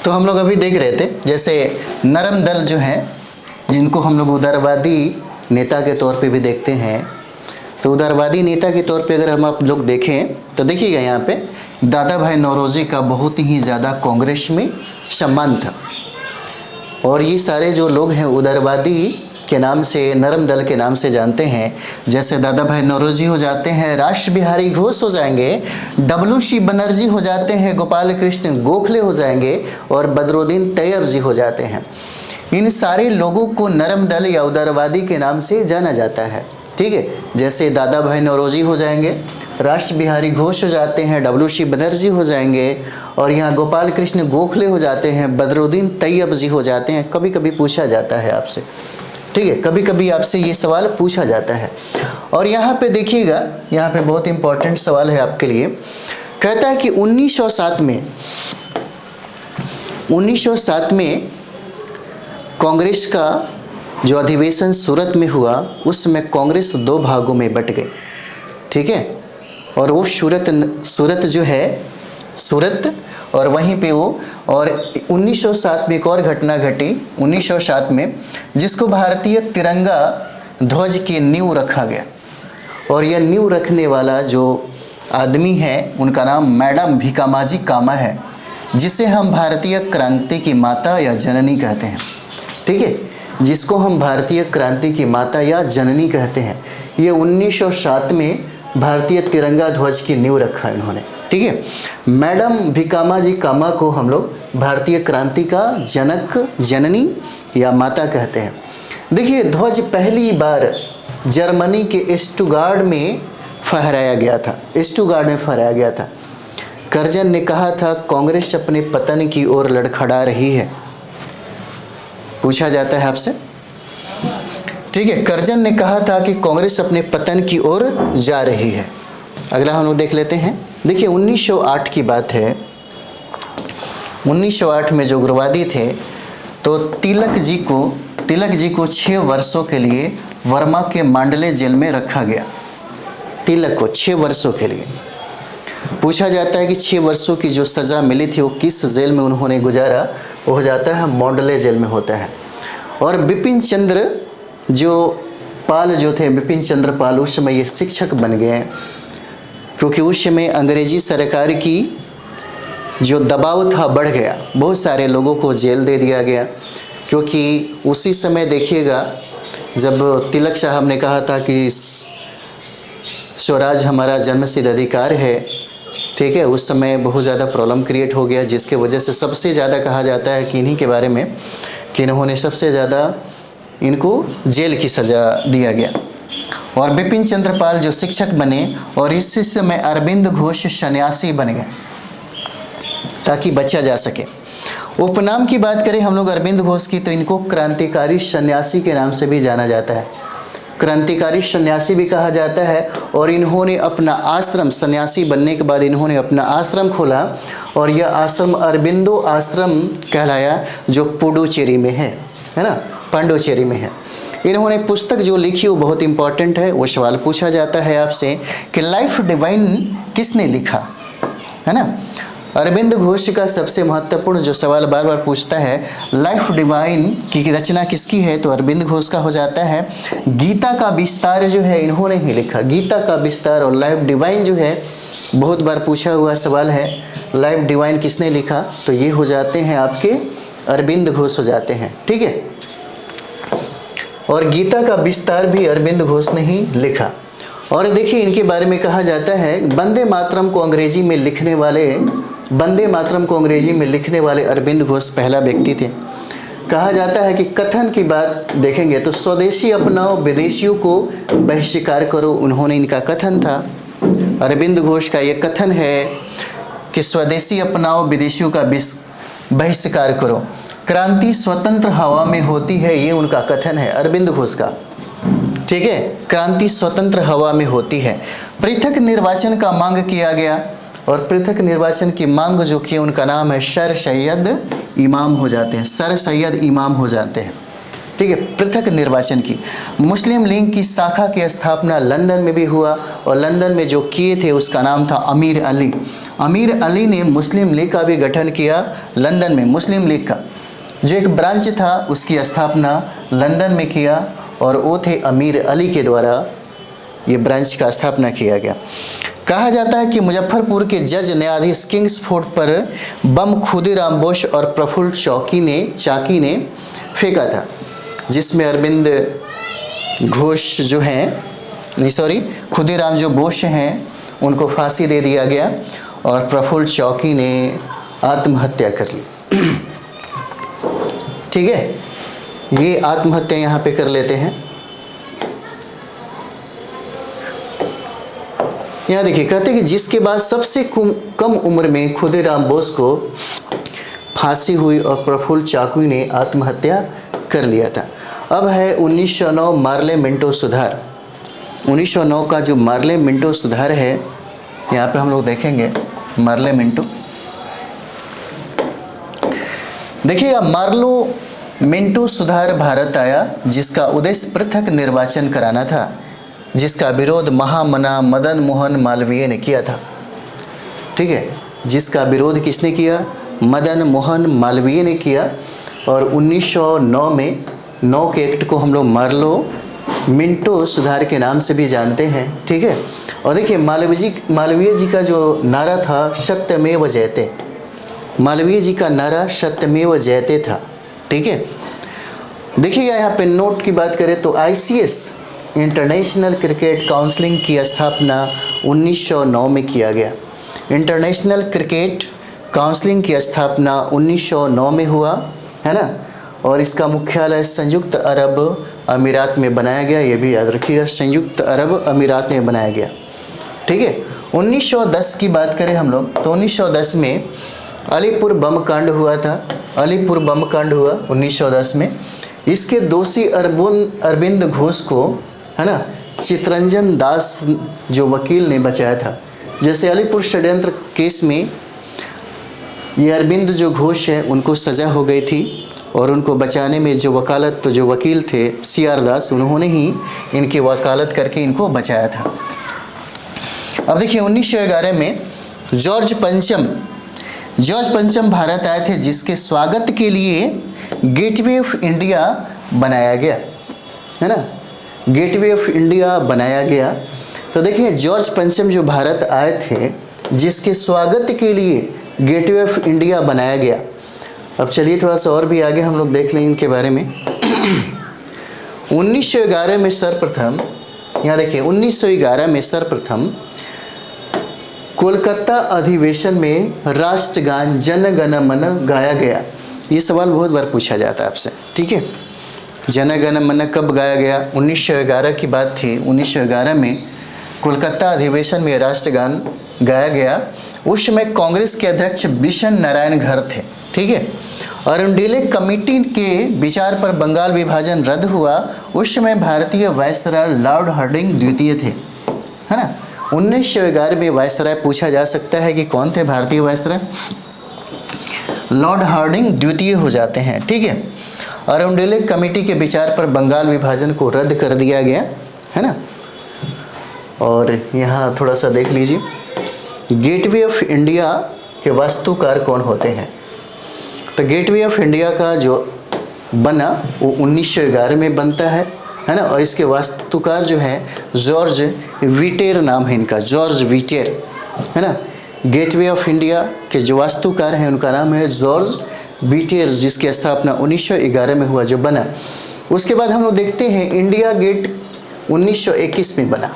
तो हम लोग अभी देख रहे थे जैसे नरम दल जो हैं, जिनको हम लोग उदारवादी नेता के तौर पे भी देखते हैं, तो उदारवादी नेता के तौर पे अगर हम आप लोग देखें तो देखिएगा यहाँ पे दादा भाई नौरोजी का बहुत ही ज़्यादा कांग्रेस में सम्मान था। और ये सारे जो लोग हैं उदारवादी के नाम से, नरम दल के नाम से जानते हैं, जैसे दादा भाई नौरोजी हो जाते हैं, राश बिहारी घोष हो जाएंगे, डब्ल्यू.सी. बनर्जी हो जाते हैं, गोपाल कृष्ण गोखले हो जाएंगे और बदरुद्दीन तैयब जी हो जाते हैं। इन सारे लोगों को नरम दल या उदारवादी के नाम से जाना जाता है। ठीक है, जैसे दादा भाई नौरोजी हो जाएंगे, राश बिहारी घोष हो जाते हैं, डब्ल्यू.सी. बनर्जी हो जाएंगे और यहाँ गोपाल कृष्ण गोखले हो जाते हैं, बदरुद्दीन तैयब जी हो जाते हैं। कभी कभी पूछा जाता है आपसे, ठीक है, कभी कभी आपसे ये सवाल पूछा जाता है। और यहाँ पे देखिएगा, यहाँ पे बहुत इंपॉर्टेंट सवाल है आपके लिए। कहता है कि 1907 में कांग्रेस का जो अधिवेशन सूरत में हुआ, उसमें कांग्रेस 2 भागों में बट गई। ठीक है, और वो सूरत जो है, सूरत और वहीं पे वो, और 1907 में एक और घटना घटी 1907 में, जिसको भारतीय तिरंगा ध्वज की नींव रखा गया। और यह नींव रखने वाला जो आदमी है, उनका नाम मैडम भीकामाजी कामा है, जिसे हम भारतीय क्रांति की माता या जननी कहते हैं। ठीक है, जिसको हम भारतीय क्रांति की माता या जननी कहते हैं। ये 1907 में भारतीय तिरंगा ध्वज की नींव रखा इन्होंने। ठीक है, मैडम भीकामाजी कामा को हम लोग भारतीय क्रांति का जनक, जननी या माता कहते हैं। देखिए, ध्वज पहली बार जर्मनी के स्टुगार्ड में फहराया गया था। स्टुगार्ड में फहराया गया था। कर्जन ने कहा था कांग्रेस अपने पतन की ओर लड़खड़ा रही है। पूछा जाता है आपसे, ठीक है, कर्जन ने कहा था कि कांग्रेस अपने पतन की ओर जा रही है। अगला हम लोग देख लेते हैं। देखिए, 1908 की बात है। 1908 में जो उग्रवादी थे, तो तिलक जी को 6 वर्षों के लिए वर्मा के मांडले जेल में रखा गया। तिलक को 6 वर्षों के लिए। पूछा जाता है कि 6 वर्षों की जो सज़ा मिली थी वो किस जेल में उन्होंने गुजारा, वो हो जाता है मांडले जेल में होता है। और बिपिन चंद्र पाल जो थे, बिपिन चंद्र पाल, उस समय ये शिक्षक बन गए, क्योंकि उस समय अंग्रेजी सरकार की जो दबाव था बढ़ गया। बहुत सारे लोगों को जेल दे दिया गया, क्योंकि उसी समय देखिएगा जब तिलक साहब ने कहा था कि स्वराज हमारा जन्मसिद्ध अधिकार है। ठीक है, उस समय बहुत ज़्यादा प्रॉब्लम क्रिएट हो गया, जिसके वजह से सबसे ज़्यादा कहा जाता है कि इन्हीं के बारे में कि इन्होंने सबसे ज़्यादा इनको जेल की सज़ा दिया गया। और बिपिन चंद्र पाल जो शिक्षक बने, और इसी समय अरविंद घोष सन्यासी बन गए ताकि बचा जा सके। उपनाम की बात करें हम लोग अरविंद घोष की, तो इनको क्रांतिकारी सन्यासी के नाम से भी जाना जाता है। क्रांतिकारी सन्यासी भी कहा जाता है। और इन्होंने अपना आश्रम, सन्यासी बनने के बाद इन्होंने अपना आश्रम खोला, और यह आश्रम अरबिंदो आश्रम कहलाया, जो पुडुचेरी में है ना, पांडुचेरी में है। इन्होंने पुस्तक जो लिखी वो बहुत इंपॉर्टेंट है। वो सवाल पूछा जाता है आपसे कि लाइफ डिवाइन किसने लिखा, है ना। अरविंद घोष का सबसे महत्वपूर्ण जो सवाल बार बार पूछता है, लाइफ डिवाइन की रचना किसकी है, तो अरविंद घोष का हो जाता है। गीता का विस्तार जो है इन्होंने ही लिखा। गीता का विस्तार और लाइफ डिवाइन जो है बहुत बार पूछा हुआ सवाल है। लाइफ डिवाइन किसने लिखा, तो ये हो जाते हैं आपके अरविंद घोष हो जाते हैं। ठीक है, और गीता का विस्तार भी अरविंद घोष ने ही लिखा। और देखिए, इनके बारे में कहा जाता है वंदे मातरम को अंग्रेजी में लिखने वाले अरविंद घोष पहला व्यक्ति थे। कहा जाता है कि कथन की बात देखेंगे तो स्वदेशी अपनाओ, विदेशियों को बहिष्कार करो, उन्होंने इनका कथन था। अरविंद घोष का ये कथन है कि स्वदेशी अपनाओ, विदेशियों का बहिष्कार करो, क्रांति स्वतंत्र हवा में होती है, ये उनका कथन है अरविंद घोष का। ठीक है, क्रांति स्वतंत्र हवा में होती है। पृथक निर्वाचन का मांग किया गया, और पृथक निर्वाचन की मांग जो की उनका नाम है सर सैयद इमाम हो जाते हैं। सर सैयद इमाम हो जाते हैं। ठीक है, पृथक निर्वाचन की। मुस्लिम लीग की शाखा की स्थापना लंदन में भी हुआ, और लंदन में जो किए थे उसका नाम था अमीर अली। अमीर अली ने मुस्लिम लीग का भी गठन किया लंदन में। मुस्लिम लीग का जो एक ब्रांच था उसकी स्थापना लंदन में किया और वो थे अमीर अली के द्वारा ये ब्रांच का स्थापना किया गया। कहा जाता है कि मुजफ्फरपुर के जज न्यायाधीश किंग्सफोर्ड पर बम खुदीराम बोस और प्रफुल्ल चाकी ने फेंका था, जिसमें अरविंद घोष जो हैं खुदीराम जो बोस हैं उनको फांसी दे दिया गया और प्रफुल्ल चाकी ने आत्महत्या कर ली। ठीक है, ये आत्महत्या यहाँ पे कर लेते हैं। यहाँ देखिए कहते हैं कि जिसके बाद सबसे कम उम्र में खुदीराम बोस को फांसी हुई और प्रफुल्ल चाकी ने आत्महत्या कर लिया था। अब है 1909 मार्ले मिंटो सुधार। 1909 का जो मार्ले मिंटो सुधार है यहाँ पे हम लोग देखेंगे मार्ले मिंटो। देखिए मार्लो मिंटो सुधार भारत आया जिसका उद्देश्य पृथक निर्वाचन कराना था, जिसका विरोध महामना मदन मोहन मालवीय ने किया था। ठीक है, जिसका विरोध किसने किया? मदन मोहन मालवीय ने किया। और 1909 में 9 के एक्ट को हम लोग मार्लो मिंटो सुधार के नाम से भी जानते हैं। ठीक है, और देखिए मालवीय जी का जो नारा था सत्यमेव जयते, मालवीय जी का नारा सत्यमेव जयते था। ठीक है, देखिएगा यहाँ पे नोट की बात करें तो ICS इंटरनेशनल क्रिकेट काउंसिलिंग की स्थापना 1909 में किया गया। इंटरनेशनल क्रिकेट काउंसिलिंग की स्थापना 1909 में हुआ है ना, और इसका मुख्यालय संयुक्त अरब अमीरात में बनाया गया। ये भी याद रखिएगा, संयुक्त अरब अमीरात में बनाया गया। ठीक है, 1910 की बात करें हम लोग तो 1910 में अलीपुर बम कांड हुआ था। अलीपुर बम कांड हुआ 1910 में। इसके दोषी अरविंद घोष को है ना चितरंजन दास जो वकील ने बचाया था। जैसे अलीपुर षड्यंत्र केस में ये अरविंद जो घोष है उनको सज़ा हो गई थी और उनको बचाने में जो वकील थे CR दास, उन्होंने ही इनकी वकालत करके इनको बचाया था। अब देखिए 1911 में जॉर्ज पंचम भारत आए थे, जिसके स्वागत के लिए गेटवे ऑफ इंडिया बनाया गया है ना, गेटवे ऑफ इंडिया बनाया गया। तो देखिए जॉर्ज पंचम जो भारत आए थे जिसके स्वागत के लिए गेटवे ऑफ इंडिया बनाया गया। अब चलिए थोड़ा सा और भी आगे हम लोग देख लें इनके बारे में। 1911 में सर्वप्रथम, यहाँ देखिए 1911 में सर्वप्रथम कोलकाता अधिवेशन में राष्ट्रगान जन गण मन गाया गया। ये सवाल बहुत बार पूछा जाता है आपसे। ठीक है, जन गण मन कब गाया गया? 1911 की बात थी। 1911 में कोलकाता अधिवेशन में राष्ट्रगान गाया गया। उस समय कांग्रेस के अध्यक्ष बिशन नारायण घर थे। ठीक है, अरुणडेले कमेटी के विचार पर बंगाल विभाजन रद्द हुआ। उस समय भारतीय वायसराय लॉर्ड हार्डिंग द्वितीय थे, है ना। 1911 में वायसराय पूछा जा सकता है कि कौन थे भारतीय वायसराय? लॉर्ड हार्डिंग द्वितीय हो जाते हैं। ठीक है, अरुणडेले कमेटी के विचार पर बंगाल विभाजन को रद्द कर दिया गया, है ना। और यहाँ थोड़ा सा देख लीजिए, गेटवे ऑफ इंडिया के वास्तुकार कौन होते हैं? तो गेटवे ऑफ इंडिया का जो बना वो 1911 में बनता है ना। और इसके वास्तुकार जो है जॉर्ज विटेर नाम है इनका, जॉर्ज विटेर, है ना। गेटवे ऑफ इंडिया के जो वास्तुकार हैं उनका नाम है जॉर्ज विटेर, जिसकी स्थापना 1911 में हुआ, जो बना। उसके बाद हम लोग देखते हैं इंडिया गेट 1921 में बना।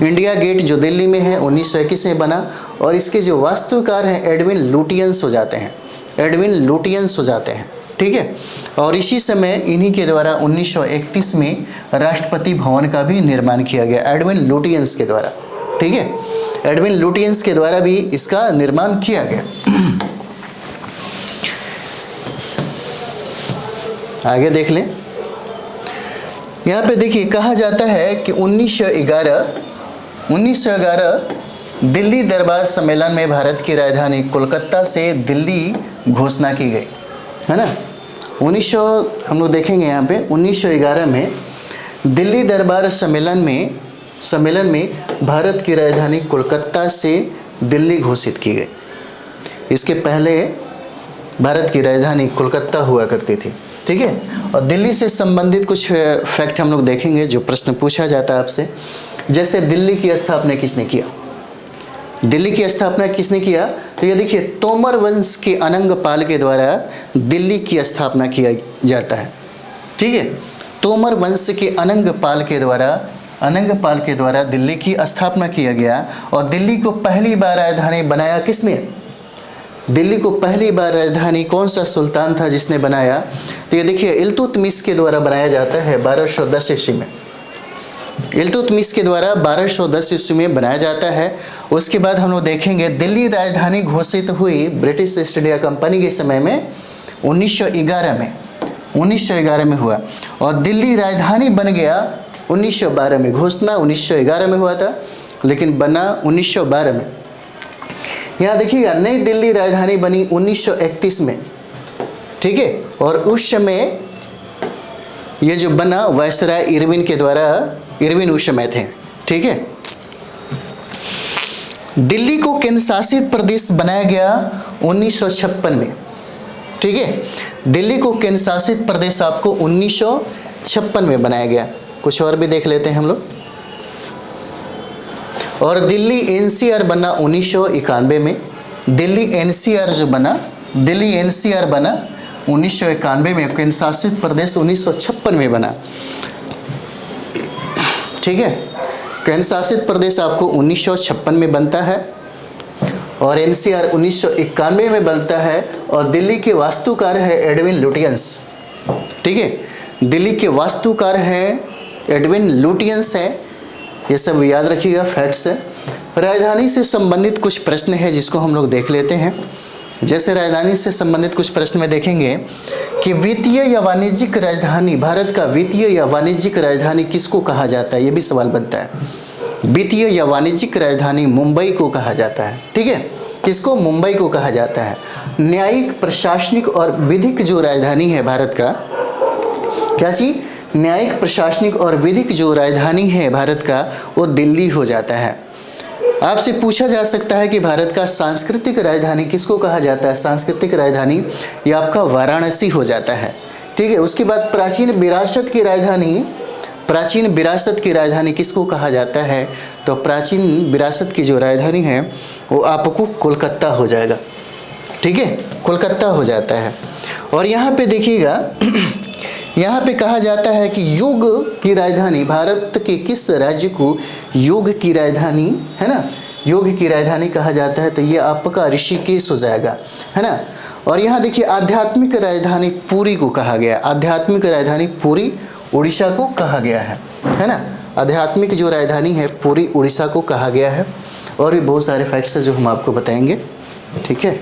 इंडिया गेट जो दिल्ली में है 1921 में बना। और इसके जो वास्तुकार हैं एडविन लुटियंस हो जाते हैं, एडविन लुटियंस हो जाते हैं। ठीक है, और इसी समय इन्हीं के द्वारा 1931 में राष्ट्रपति भवन का भी निर्माण किया गया, एडविन लुटियंस के द्वारा। ठीक है, एडविन लुटियंस के द्वारा भी इसका निर्माण किया गया। आगे देख लें, यहाँ पे देखिए कहा जाता है कि 1911 दिल्ली दरबार सम्मेलन में भारत की राजधानी कोलकाता से दिल्ली घोषणा की गई, है ना। हम लोग देखेंगे यहाँ पे 1911 में दिल्ली दरबार सम्मेलन में भारत की राजधानी कोलकाता से दिल्ली घोषित की गई। इसके पहले भारत की राजधानी कोलकाता हुआ करती थी, ठीक है। और दिल्ली से संबंधित कुछ फैक्ट हम लोग देखेंगे जो प्रश्न पूछा जाता है आपसे। जैसे दिल्ली की स्थापना किसने किया? दिल्ली की स्थापना किसने किया? तो ये देखिए, तोमर वंश के अनंग पाल के द्वारा दिल्ली की स्थापना किया जाता है, ठीक है। तोमर वंश के अनंग पाल के द्वारा दिल्ली की स्थापना किया गया। और दिल्ली को पहली बार राजधानी बनाया किसने? दिल्ली को पहली बार राजधानी कौन सा सुल्तान था जिसने बनाया? तो ये देखिए, इल्तुतमिश के द्वारा बनाया जाता है 1210 ईस्वी में। इल्तुतमिश के द्वारा 1210 ईस्वी में बनाया जाता है। उसके बाद हम लोग देखेंगे दिल्ली राजधानी घोषित हुई ब्रिटिश ईस्ट इंडिया कंपनी के समय में 1911 में हुआ। और दिल्ली राजधानी बन गया 1912 में। घोषणा 1911 में हुआ था, लेकिन बना 1912 में। यहाँ देखिएगा, नई दिल्ली राजधानी बनी 1931 में, ठीक है। और उस समय ये जो बना वायसराय इरविन के द्वारा, इरविन उस समय थे, ठीक है। दिल्ली को केंद्र शासित प्रदेश बनाया गया 1956 में, ठीक है। दिल्ली को केंद्र शासित प्रदेश आपको 1956 में बनाया गया। कुछ और भी देख लेते हैं हम लोग। और दिल्ली एनसीआर बना 1991 में। दिल्ली एनसीआर बना 1991 में। केंद्र शासित प्रदेश 1956 में बना, ठीक है। केंद्र शासित प्रदेश आपको 1956 में बनता है और एनसीआर 1991 में बनता है। और दिल्ली के वास्तुकार है एडविन लुटियंस, ठीक है। दिल्ली के वास्तुकार हैं एडविन लुटियंस है। ये सब याद रखिएगा, फैक्ट्स है। राजधानी से संबंधित कुछ प्रश्न है जिसको हम लोग देख लेते हैं। जैसे राजधानी से संबंधित कुछ प्रश्न में देखेंगे कि वित्तीय या वाणिज्यिक राजधानी, भारत का वित्तीय या वाणिज्यिक राजधानी किसको कहा जाता है? ये भी सवाल बनता है। वित्तीय या वाणिज्यिक राजधानी मुंबई को कहा जाता है, ठीक है। किसको? मुंबई को कहा जाता है। न्यायिक, प्रशासनिक और विधिक जो राजधानी है भारत का, क्या चीज? न्यायिक, प्रशासनिक और विधिक जो राजधानी है भारत का, वो दिल्ली हो जाता है। आपसे पूछा जा सकता है कि भारत का सांस्कृतिक राजधानी किसको कहा जाता है? सांस्कृतिक राजधानी ये आपका वाराणसी हो जाता है, ठीक है। उसके बाद प्राचीन विरासत की राजधानी किसको कहा जाता है? तो प्राचीन विरासत की जो राजधानी है वो आपको कोलकाता हो जाएगा, ठीक है। कोलकाता हो जाता है। और यहाँ पे देखिएगा, यहाँ पे कहा जाता है कि युग की राजधानी, भारत के किस राज्य को युग की राजधानी, है ना, युग की राजधानी कहा जाता है? तो ये आपका ऋषिकेश हो जाएगा, है ना। और यहाँ देखिए, आध्यात्मिक राजधानी पुरी को कहा गया। आध्यात्मिक राजधानी पुरी उड़ीसा को कहा गया है ना। आध्यात्मिक जो राजधानी है पुरी उड़ीसा को कहा गया है। और भी बहुत सारे फैक्ट्स हैं जो हम आपको बताएंगे, ठीक है।